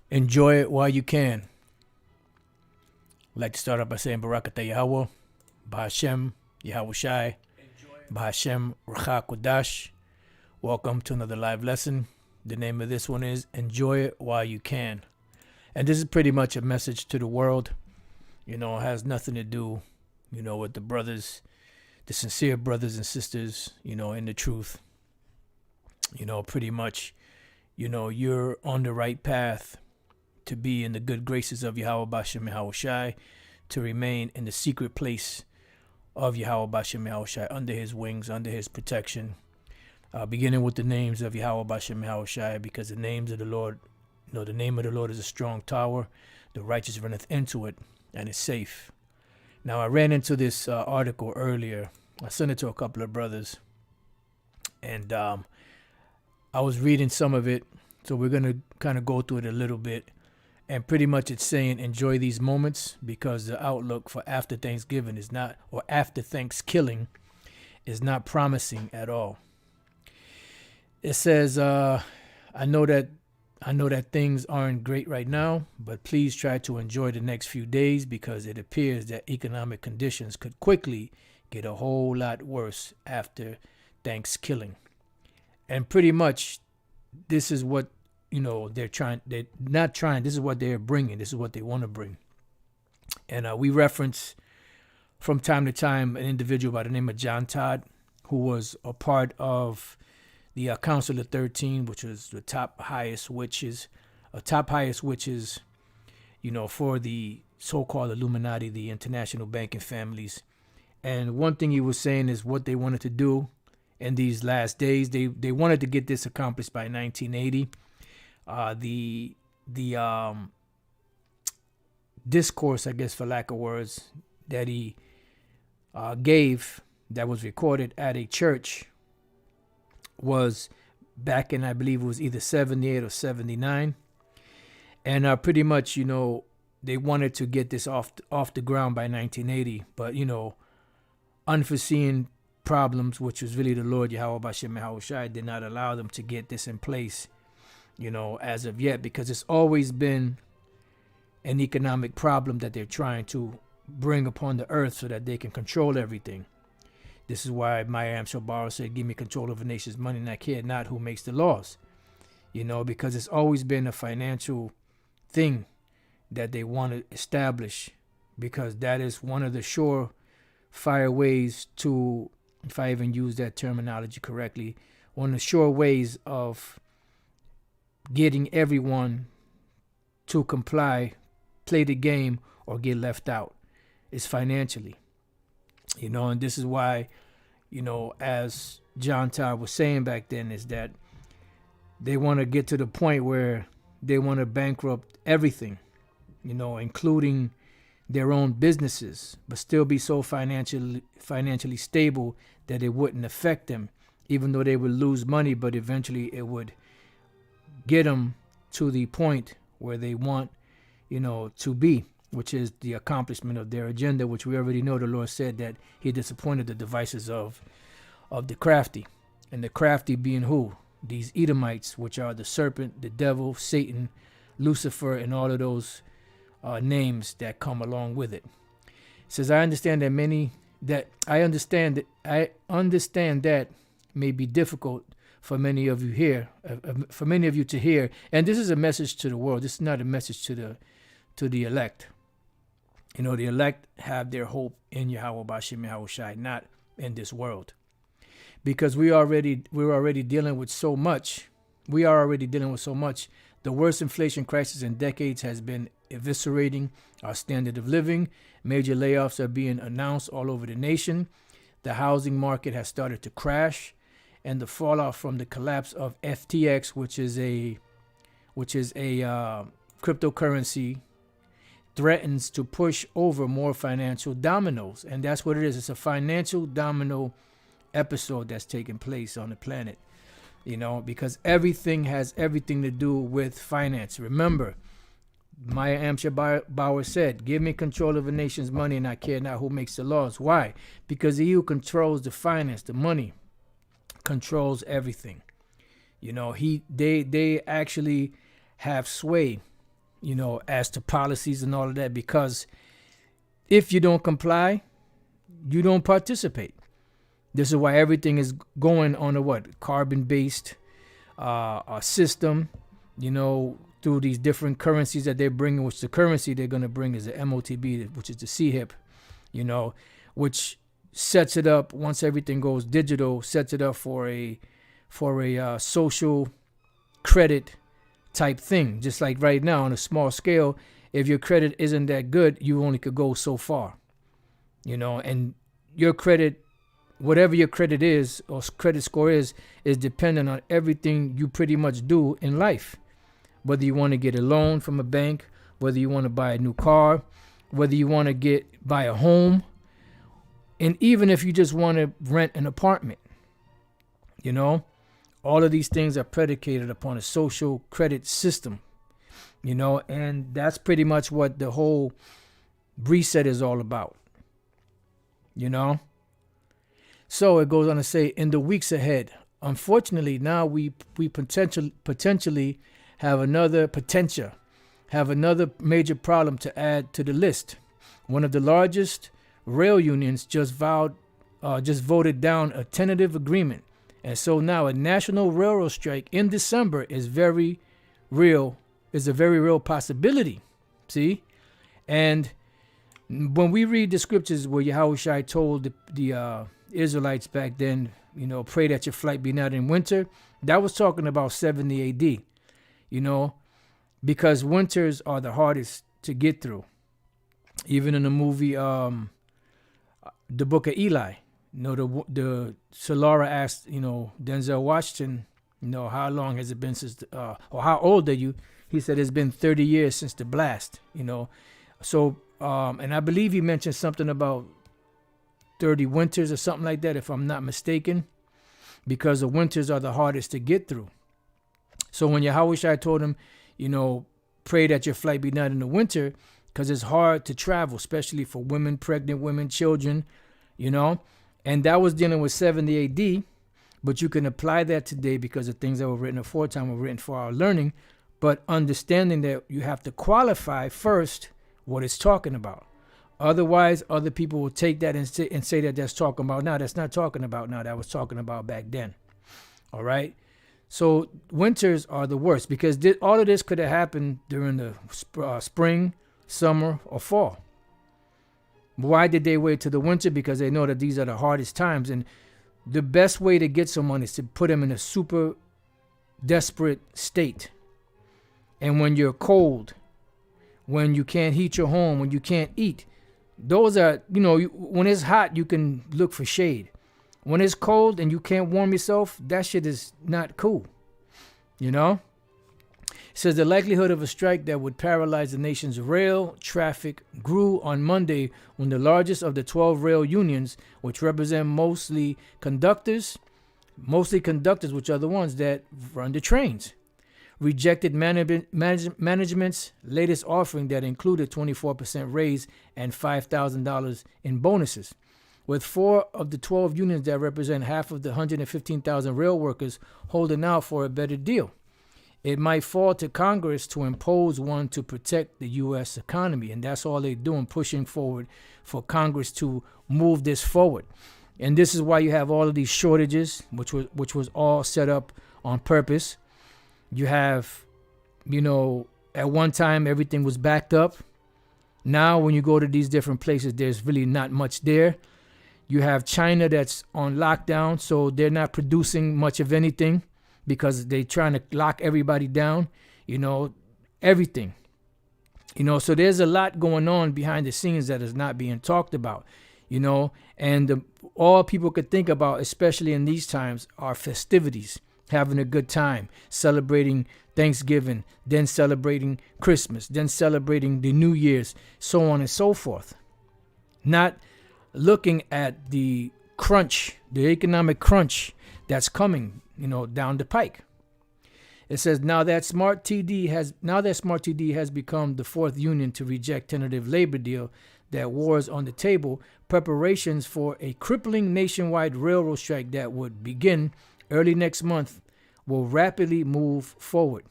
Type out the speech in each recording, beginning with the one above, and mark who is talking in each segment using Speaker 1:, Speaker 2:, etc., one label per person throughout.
Speaker 1: Enjoy it while you can. I'd like to start off by saying Barakatah Yahweh, Bahashem, Yahweh Shai, Bahashem, Racha Kodash. Welcome to another live lesson. The name of this one is Enjoy It While You Can. And this is pretty much a message to the world. It has nothing to do, with the brothers, the sincere brothers and sisters, in the truth. Pretty much, you're on the right path to be in the good graces of Yahweh Bashem Yahweh Shai, to remain in the secret place of Yahweh Bashem Yahweh Shai, under his wings, under his protection. Beginning with the names of Yahweh Bashem Yahweh Shai, because the names of the Lord, the name of the Lord is a strong tower. The righteous runneth into it, and is safe. Now, I ran into this article earlier. I sent it to a couple of brothers, and I was reading some of it, so we're going to kind of go through it a little bit. And pretty much it's saying enjoy these moments, because the outlook for after Thanksgiving is not, or after Thanksgiving is not promising at all. It says, I know that things aren't great right now, but please try to enjoy the next few days, because it appears that economic conditions could quickly get a whole lot worse after Thanksgiving. And pretty much this is what they're not trying. This is what they're bringing. This is what they want to bring. And we reference from time to time an individual by the name of John Todd, who was a part of the Council of 13, which was the top highest witches, for the so-called Illuminati, the international banking families. And one thing he was saying is what they wanted to do in these last days. They wanted to get this accomplished by 1980. The discourse, I guess, for lack of words, that he gave, that was recorded at a church, was back in, I believe it was either 78 or 79. And pretty much, they wanted to get this off the ground by 1980. But, unforeseen problems, which was really the Lord Yahweh Bashem Yahweh Shai, did not allow them to get this in place, as of yet, because it's always been an economic problem that they're trying to bring upon the earth so that they can control everything. This is why Mayam Shabara said, give me control over nation's money, and I care not who makes the laws. Because it's always been a financial thing that they want to establish, because that is one of the surefire ways to, if I even use that terminology correctly, one of the sure ways of getting everyone to comply, play the game, or get left out is financially. And this is why, as John Todd was saying back then, is that they want to get to the point where they want to bankrupt everything, including their own businesses, but still be so financially stable that it wouldn't affect them, even though they would lose money, but eventually it would get them to the point where they want, to be, which is the accomplishment of their agenda, which we already know the Lord said that he disappointed the devices of the crafty. And the crafty being who? These Edomites, which are the serpent, the devil, Satan, Lucifer, and all of those names that come along with it. It says, I understand that may be difficult for many of you to hear. And this is a message to the world. This is not a message to the elect. The elect have their hope in Yahweh Bashem Yahweh Shai, not in this world. Because we're already dealing with so much. We are already dealing with so much. The worst inflation crisis in decades has been eviscerating our standard of living. Major layoffs are being announced all over the nation. The housing market has started to crash. And the fallout from the collapse of FTX, which is a cryptocurrency, threatens to push over more financial dominoes. And that's what it is. It's a financial domino episode that's taking place on the planet, because everything has everything to do with finance. Remember, Maya Angelou Bauer said, give me control of a nation's money and I care not who makes the laws. Why? Because he who controls the finance, the money, controls everything. They actually have sway, as to policies and all of that, because if you don't comply, you don't participate. This is why everything is going on a carbon-based system, through these different currencies that they're bringing, which the currency they're going to bring is the MOTB, which is the CHIP, which sets it up, once everything goes digital, sets it up for a social credit type thing. Just like right now on a small scale, if your credit isn't that good, you only could go so far, and your credit, whatever your credit is or credit score is dependent on everything you pretty much do in life. Whether you want to get a loan from a bank, whether you want to buy a new car, whether you want to buy a home, and even if you just want to rent an apartment, all of these things are predicated upon a social credit system, and that's pretty much what the whole reset is all about, So it goes on to say, in the weeks ahead, unfortunately, now we potentially have another major problem to add to the list. One of the largest rail unions just voted down a tentative agreement, and so now a national railroad strike in December is a very real possibility. See, and when we read the scriptures where Yahushua told the Israelites back then, pray that your flight be not in winter, that was talking about 70 AD. Because winters are the hardest to get through. Even in the movie, The Book of Eli, the Solara asked, Denzel Washington, how long has it been since, or how old are you? He said it's been 30 years since the blast, So, and I believe he mentioned something about 30 winters or something like that, if I'm not mistaken, because the winters are the hardest to get through. So when Yahushua told him, pray that your flight be not in the winter, because it's hard to travel, especially for women, pregnant women, children, and that was dealing with 70 AD, but you can apply that today because the things that were written aforetime were written for our learning, but understanding that you have to qualify first what it's talking about. Otherwise, other people will take that and say that that's talking about now. That's not talking about now. That was talking about back then. All right. So winters are the worst because all of this could have happened during the spring, summer, or fall. Why did they wait till the winter? Because they know that these are the hardest times. And the best way to get someone is to put them in a super desperate state. And when you're cold, when you can't heat your home, when you can't eat, those are, when it's hot, you can look for shade. When it's cold and you can't warm yourself, that shit is not cool. It says the likelihood of a strike that would paralyze the nation's rail traffic grew on Monday when the largest of the 12 rail unions, which represent mostly conductors, which are the ones that run the trains, rejected management's latest offering that included 24% raise and $5,000 in bonuses. With 4 of the 12 unions that represent half of the 115,000 rail workers holding out for a better deal, it might fall to Congress to impose one to protect the U.S. economy. And that's all they're doing, pushing forward for Congress to move this forward. And this is why you have all of these shortages, which was all set up on purpose. You have, at one time, everything was backed up. Now, when you go to these different places, there's really not much there. You have China that's on lockdown, so they're not producing much of anything because they're trying to lock everybody down, everything. So there's a lot going on behind the scenes that is not being talked about, and all people could think about, especially in these times, are festivities, having a good time, celebrating Thanksgiving, then celebrating Christmas, then celebrating the New Year's, so on and so forth. Not looking at the crunch, the economic crunch that's coming, down the pike. It says now that Smart TD has become the fourth union to reject tentative labor deal that was on the table. Preparations for a crippling nationwide railroad strike that would begin early next month will rapidly move forward.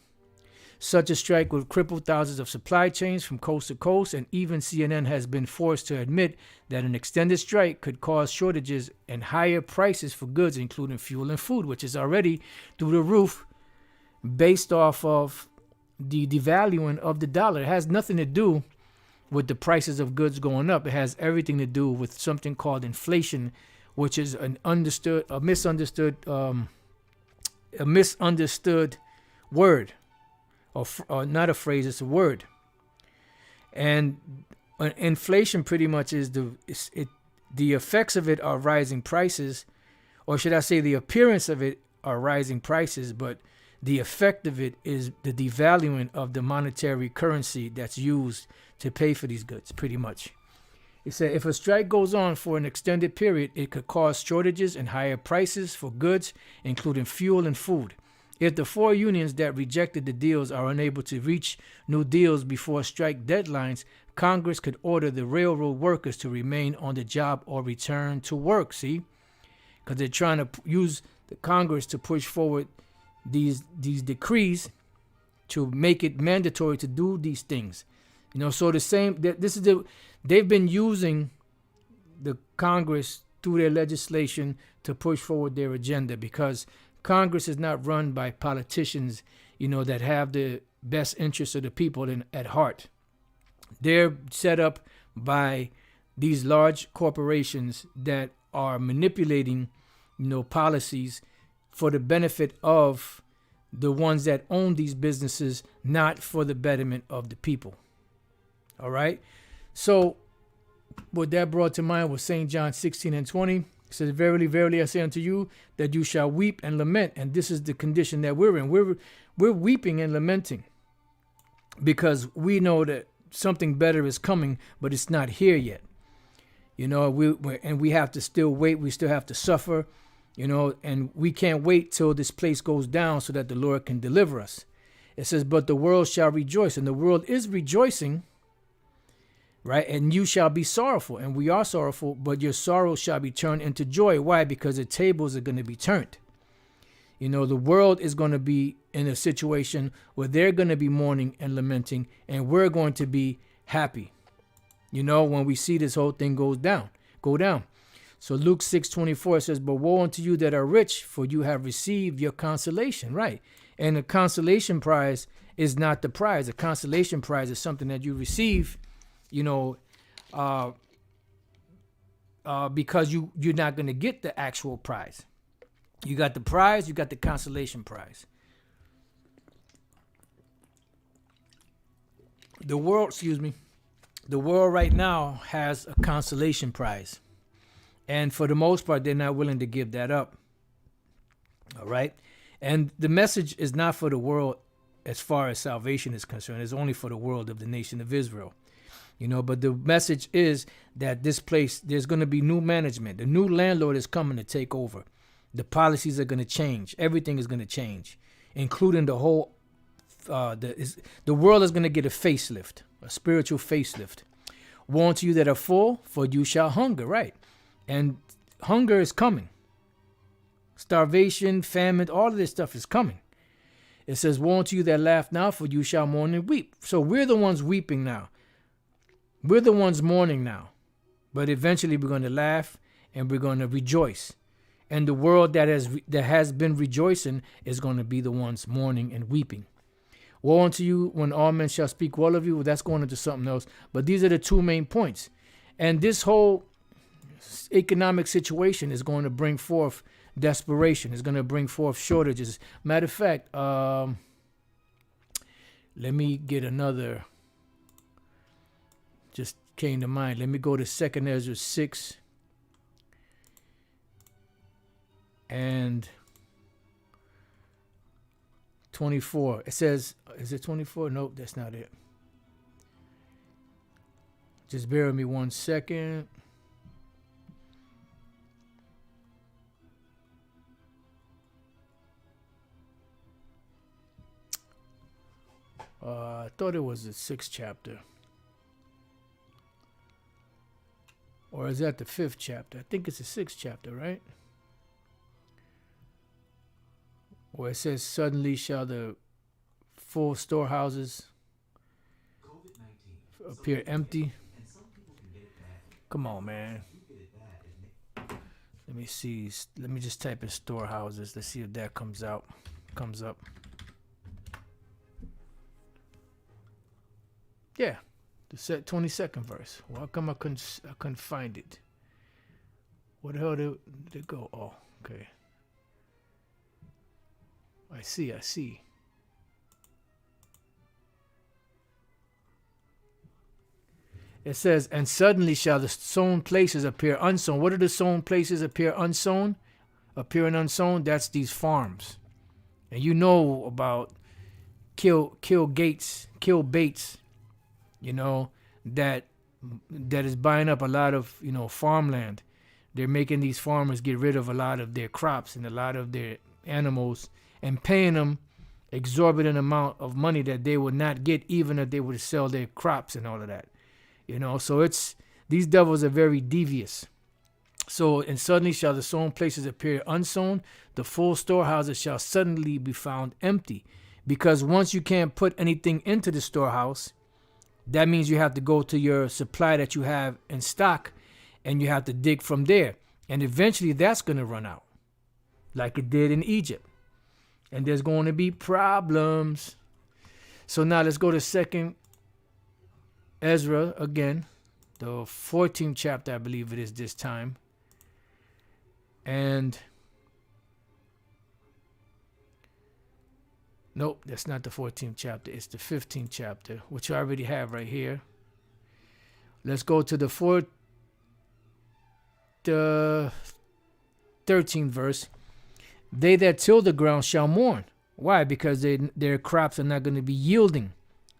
Speaker 1: Such a strike would cripple thousands of supply chains from coast to coast, and even CNN has been forced to admit that an extended strike could cause shortages and higher prices for goods, including fuel and food, which is already through the roof based off of the devaluing of the dollar. It has nothing to do with the prices of goods going up. It has everything to do with something called inflation, which is a misunderstood word, or not a phrase, it's a word. And inflation pretty much is the effects of it are rising prices, or should I say the appearance of it are rising prices, but the effect of it is the devaluing of the monetary currency that's used to pay for these goods, pretty much. It said if a strike goes on for an extended period, it could cause shortages and higher prices for goods, including fuel and food. If the four unions that rejected the deals are unable to reach new deals before strike deadlines, Congress could order the railroad workers to remain on the job or return to work. See? Because they're trying to use the Congress to push forward these decrees to make it mandatory to do these things. So they've been using the Congress through their legislation to push forward their agenda, because Congress is not run by politicians, that have the best interests of the people at heart. They're set up by these large corporations that are manipulating, policies for the benefit of the ones that own these businesses, not for the betterment of the people. All right. So what that brought to mind was St. John 16:20. It says, verily, verily, I say unto you that you shall weep and lament. And this is the condition that we're in. We're weeping and lamenting because we know that something better is coming, but it's not here yet. We have to still wait. We still have to suffer, and we can't wait till this place goes down so that the Lord can deliver us. It says, but the world shall rejoice, and the world is rejoicing, right? And you shall be sorrowful, and we are sorrowful, but your sorrow shall be turned into joy. Why? Because the tables are going to be turned. The world is going to be in a situation where they're going to be mourning and lamenting, and we're going to be happy, when we see this whole thing go down. So Luke 6:24 says, but woe unto you that are rich, for you have received your consolation, right? And the consolation prize is not the prize. The consolation prize is something that you receive, because you're not going to get the actual prize. You got the prize, you got the consolation prize. The world right now has a consolation prize. And for the most part, they're not willing to give that up. All right. And the message is not for the world as far as salvation is concerned. It's only for the world of the nation of Israel. But the message is that this place, there's going to be new management. The new landlord is coming to take over. The policies are going to change. Everything is going to change, including the whole, the world is going to get a facelift, a spiritual facelift. Woe unto you that are full, for you shall hunger, right? And hunger is coming. Starvation, famine, all of this stuff is coming. It says, woe unto you that laugh now, for you shall mourn and weep. So we're the ones weeping now. We're the ones mourning now. But eventually we're going to laugh and we're going to rejoice. And the world that has been rejoicing is going to be the ones mourning and weeping. Woe unto you when all men shall speak well of you. Well, that's going into something else. But these are the two main points. And this whole economic situation is going to bring forth desperation. It's going to bring forth shortages. Matter of fact, let me get another. Just came to mind. Let me go to 2 Ezra 6 and 24. It says, is it 24? Nope, that's not it. Just bear with me 1 second. I thought it was the 6th chapter. Or is that the 5th chapter? I think it's the 6th chapter, right? Where it says, suddenly shall the full storehouses appear empty. Come on, man. Let me see. Let me just type in storehouses. Let's see if that comes up. Yeah, the 22nd verse. Well, how come I couldn't find it? Where the hell did it go? Oh, okay. I see. It says, and suddenly shall the sown places appear unsown. What are the sown places appear unsown? Appearing unsown, that's these farms. And you know about kill baits, you know, that is buying up a lot of, you know, farmland. They're making these farmers get rid of a lot of their crops and a lot of their animals and paying them exorbitant amount of money that they would not get even if they would sell their crops and all of that. You know, so these devils are very devious. So, and suddenly shall the sown places appear unsown, the full storehouses shall suddenly be found empty. Because once you can't put anything into the storehouse, that means you have to go to your supply that you have in stock and you have to dig from there. And eventually that's going to run out like it did in Egypt. And there's going to be problems. So now let's go to 2nd Ezra again, the 14th chapter, I believe it is this time. And nope, that's not the 14th chapter. It's the 15th chapter, which I already have right here. Let's go to the 13th verse. They that till the ground shall mourn. Why? Because their crops are not going to be yielding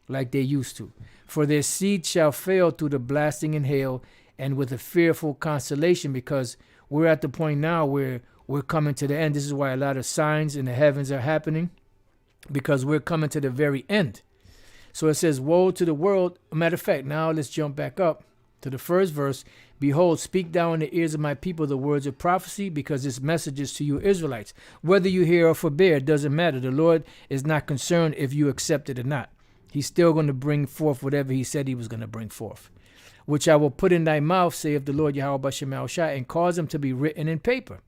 Speaker 1: like they used to. For their seed shall fail through the blasting and hail, and with a fearful consolation, because we're at the point now where we're coming to the end. This is why a lot of signs in the heavens are happening, because we're coming to the very end. So it says, woe to the world. Matter of fact, now let's jump back up to the first verse. Behold, speak thou in the ears of my people the words of prophecy, because this message is to you Israelites. Whether you hear or forbear, it doesn't matter. The Lord is not concerned if you accept it or not. He's still going to bring forth whatever he said he was going to bring forth. Which I will put in thy mouth, saith the Lord Yahweh Bashem Yahushai, and cause them to be written in paper.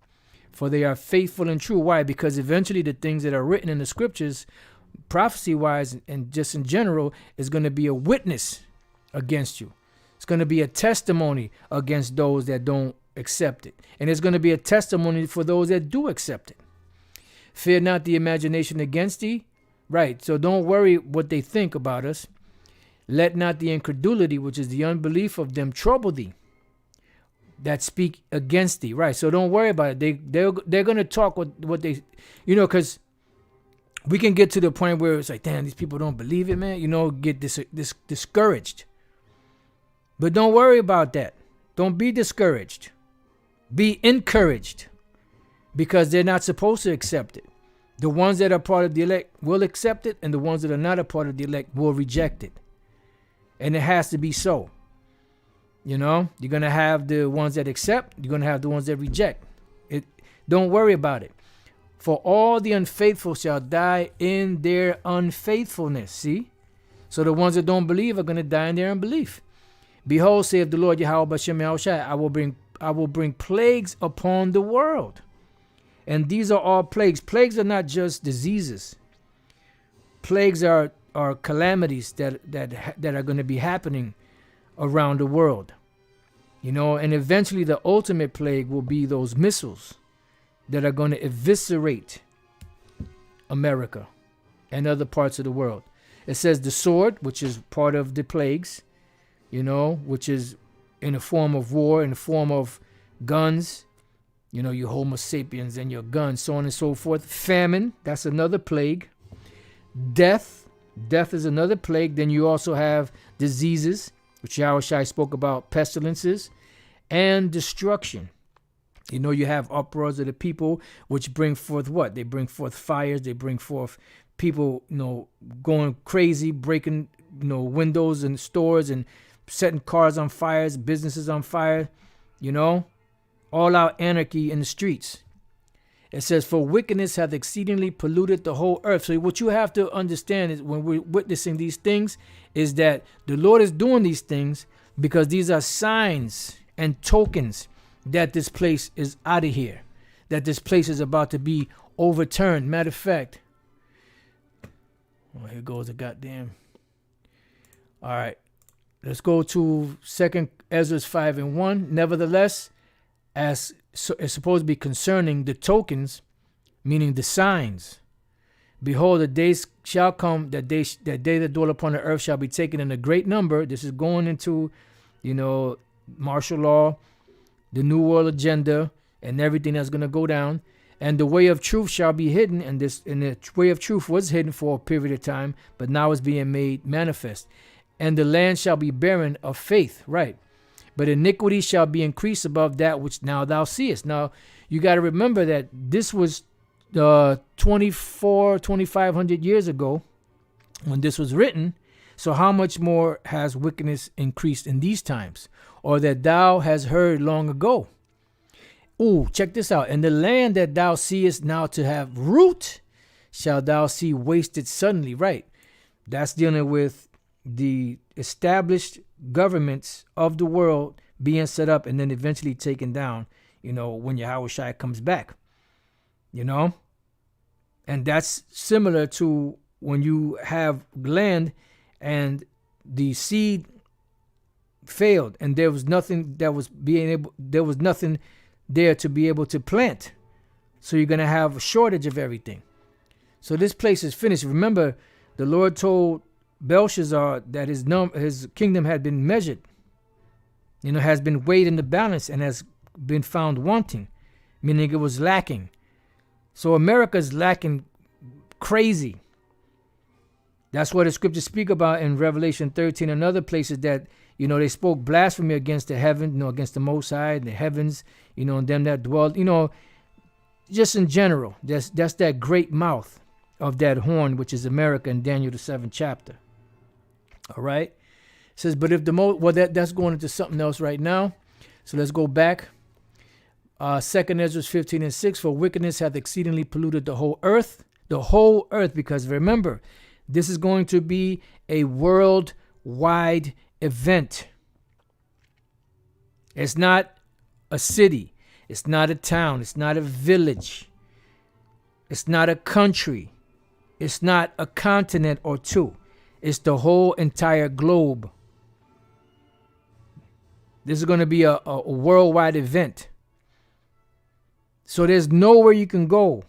Speaker 1: For they are faithful and true. Why? Because eventually the things that are written in the scriptures, prophecy-wise and just in general, is going to be a witness against you. It's going to be a testimony against those that don't accept it. And it's going to be a testimony for those that do accept it. Fear not the imagination against thee. Right, so don't worry what they think about us. Let not the incredulity, which is the unbelief of them, trouble thee, that speak against thee. Right, so don't worry about it. They're going to talk what they, you know, because we can get to the point where it's like, damn, these people don't believe it, man. You know, get this discouraged. But don't worry about that. Don't be discouraged. Be encouraged, because they're not supposed to accept it. The ones that are part of the elect will accept it, and the ones that are not a part of the elect will reject it. And it has to be so. You know, you're going to have the ones that accept, you're going to have the ones that reject. Don't worry about it. For all the unfaithful shall die in their unfaithfulness. See? So the ones that don't believe are going to die in their unbelief. Behold, saith the Lord Yahweh Bashem Yahushai, I will bring plagues upon the world. And these are all plagues. Plagues are not just diseases. Plagues are calamities that are going to be happening around the world. You know, and eventually the ultimate plague will be those missiles that are going to eviscerate America and other parts of the world. It says the sword, which is part of the plagues, you know, which is in the form of war, in the form of guns, you know, your Homo sapiens and your guns, so on and so forth. Famine, that's another plague. Death is another plague. Then you also have diseases, which Yahushua spoke about, pestilences, and destruction. You know, you have uproars of the people, which bring forth what? They bring forth fires, they bring forth people, going crazy, breaking, windows and stores and setting cars on fire, businesses on fire, all out anarchy in the streets. It says, for wickedness hath exceedingly polluted the whole earth. So what you have to understand is when we're witnessing these things is that the Lord is doing these things because these are signs and tokens that this place is out of here, that this place is about to be overturned. Matter of fact, well, here goes the goddamn. All right, let's go to 2 Ezra 5:1. Nevertheless, as so it's supposed to be concerning the tokens, meaning the signs. Behold, the days shall come that they that dwell upon the earth shall be taken in a great number. This is going into, martial law, the New World agenda, and everything that's going to go down. And the way of truth shall be hidden, and the way of truth was hidden for a period of time, but now is being made manifest. And the land shall be barren of faith, right? But iniquity shall be increased above that which now thou seest. Now, you got to remember that this was 2,500 years ago when this was written. So how much more has wickedness increased in these times? Or that thou hast heard long ago? Ooh, check this out. And the land that thou seest now to have root, shall thou see wasted suddenly. Right. That's dealing with the established governments of the world being set up and then eventually taken down, when Yahushua comes back, and that's similar to when you have land and the seed failed and there was nothing there was nothing there to be able to plant. So you're going to have a shortage of everything. So this place is finished. Remember, the Lord told Belshazzar that his kingdom had been measured, has been weighed in the balance and has been found wanting, meaning it was lacking. So America's lacking crazy. That's what the scriptures speak about in Revelation 13 and other places that, they spoke blasphemy against the heaven, against the Most High, the heavens, and them that dwell, just in general. That's that great mouth of that horn, which is America in Daniel the 7th chapter. All right. It says, but if that's going into something else right now. So let's go back. 2 Ezra 15:6, for wickedness hath exceedingly polluted the whole earth, because remember, this is going to be a worldwide event. It's not a city. It's not a town. It's not a village. It's not a country. It's not a continent or two. It's the whole entire globe. This is going to be a worldwide event. So there's nowhere you can go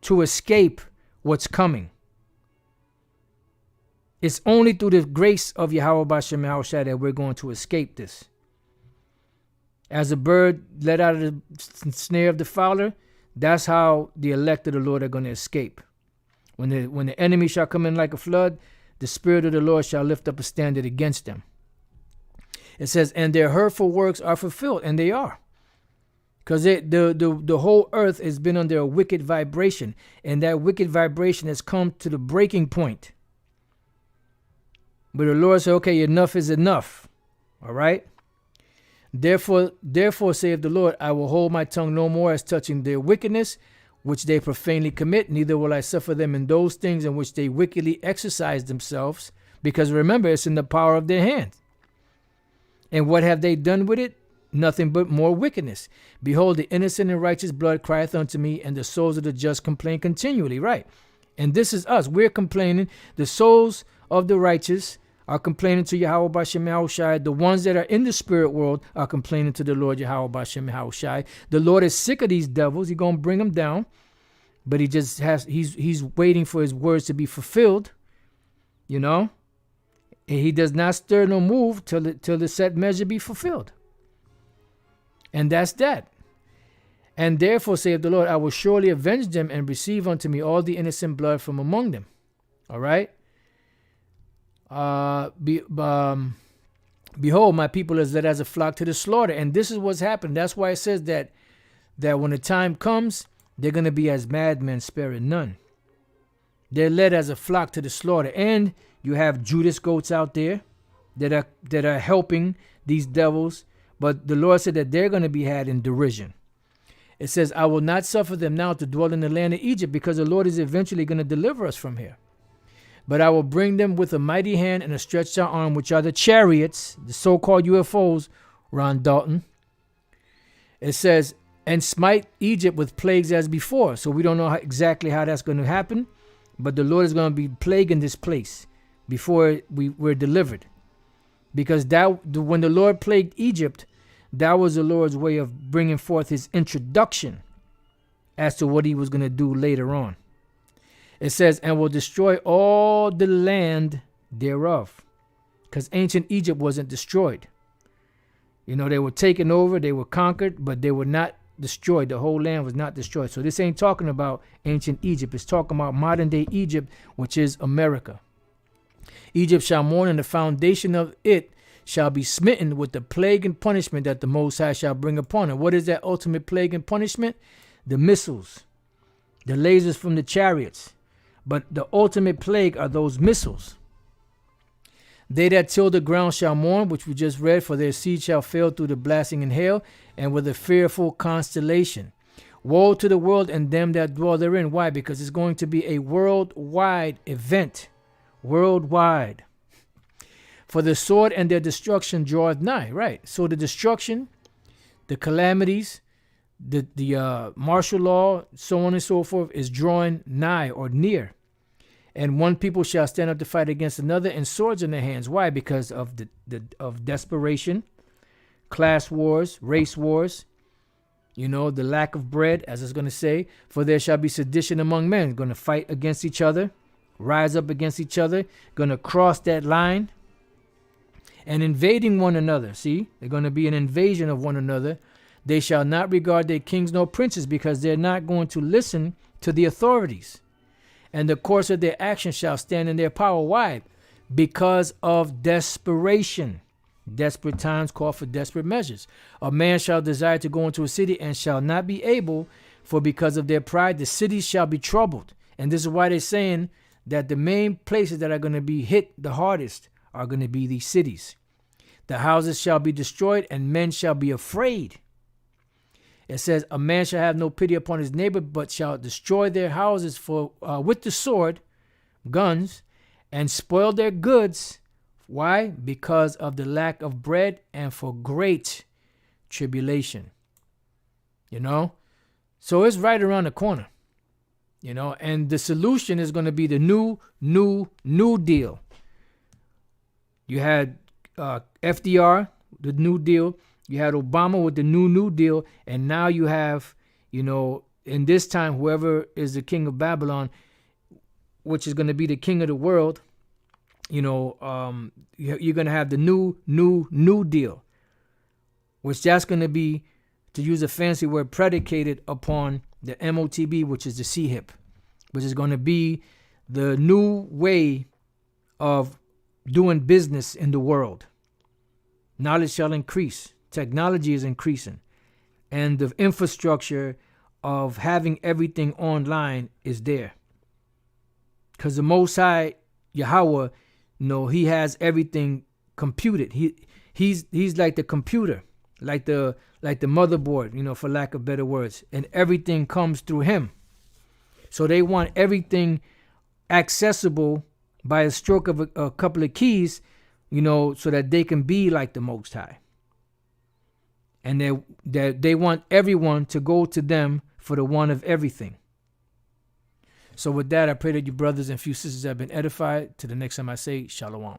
Speaker 1: to escape what's coming. It's only through the grace of Yahweh Bashem Yahushua that we're going to escape this. As a bird let out of the snare of the fowler, that's how the elect of the Lord are going to escape. When the enemy shall come in like a flood, the Spirit of the Lord shall lift up a standard against them. It says, and their hurtful works are fulfilled, and they are. Because the whole earth has been under a wicked vibration, and that wicked vibration has come to the breaking point. But the Lord said, okay, enough is enough. All right? Therefore, saith the Lord, I will hold my tongue no more as touching their wickedness, which they profanely commit, neither will I suffer them in those things in which they wickedly exercise themselves, because remember, it's in the power of their hand. And what have they done with it? Nothing but more wickedness. Behold, the innocent and righteous blood crieth unto me, and the souls of the just complain continually. Right. And this is us. We're complaining. The souls of the righteous are complaining to Yahweh Bashem Yahushai. The ones that are in the spirit world are complaining to the Lord Yahweh Bashem Yahushai. The Lord is sick of these devils. He's going to bring them down. But he's waiting for his words to be fulfilled. And he does not stir nor move till the set measure be fulfilled. And that's that. And therefore, saith the Lord, I will surely avenge them and receive unto me all the innocent blood from among them. All right. Behold, my people is led as a flock to the slaughter. And this is what's happened. That's why it says that when the time comes, they're going to be as madmen, sparing none. They're led as a flock to the slaughter. And you have Judas goats out there that are helping these devils. But the Lord said that they're going to be had in derision. It says, I will not suffer them now to dwell in the land of Egypt, because the Lord is eventually going to deliver us from here. But I will bring them with a mighty hand and a stretched out arm, which are the chariots, the so-called UFOs, Ron Dalton. It says, and smite Egypt with plagues as before. So we don't know exactly how that's going to happen, but the Lord is going to be plaguing this place before we're delivered. Because when the Lord plagued Egypt, that was the Lord's way of bringing forth his introduction as to what he was going to do later on. It says, and will destroy all the land thereof. Because ancient Egypt wasn't destroyed. You know, they were taken over, they were conquered, but they were not destroyed. The whole land was not destroyed. So this ain't talking about ancient Egypt. It's talking about modern day Egypt, which is America. Egypt shall mourn, and the foundation of it shall be smitten with the plague and punishment that the Most High shall bring upon it. What is that ultimate plague and punishment? The missiles, the lasers from the chariots. But the ultimate plague are those missiles. They that till the ground shall mourn, which we just read, for their seed shall fail through the blasting and hail, and with a fearful constellation. Woe to the world and them that dwell therein. Why? Because it's going to be a worldwide event. Worldwide. For the sword and their destruction draweth nigh. Right. So the destruction, the calamities, the martial law, so on and so forth, is drawing nigh or near. And one people shall stand up to fight against another, and swords in their hands. Why? Because of of desperation, class wars, race wars, you know, the lack of bread, as it's going to say. For there shall be sedition among men, going to fight against each other, rise up against each other, going to cross that line, and invading one another. See, they're going to be an invasion of one another. They shall not regard their kings nor princes, because they're not going to listen to the authorities. And the course of their action shall stand in their power. Why? Because of desperation. Desperate times call for desperate measures. A man shall desire to go into a city and shall not be able, for because of their pride, the cities shall be troubled. And this is why they're saying that the main places that are going to be hit the hardest are going to be these cities. The houses shall be destroyed, and men shall be afraid. It says, a man shall have no pity upon his neighbor, but shall destroy their houses with the sword, guns, and spoil their goods. Why? Because of the lack of bread and for great tribulation. You know? So it's right around the corner. You know? And the solution is going to be the new deal. You had FDR, the New Deal. You had Obama with the New Deal, and now you have, you know, in this time, whoever is the king of Babylon, which is going to be the king of the world, you know, you're going to have the new deal, which that's going to be, to use a fancy word, predicated upon the MOTB, which is the CHIP, which is going to be the new way of doing business in the world. Knowledge shall increase. Technology is increasing, and the infrastructure of having everything online is there. Because the Most High Yahweh, you know, he has everything computed. He's like the computer, like the motherboard, you know, for lack of better words, and everything comes through him. So they want everything accessible by a stroke of a couple of keys, you know, so that they can be like the Most High. And they want everyone to go to them for the one of everything. So with that, I pray that you brothers and few sisters have been edified. To the next time I say, Shalom.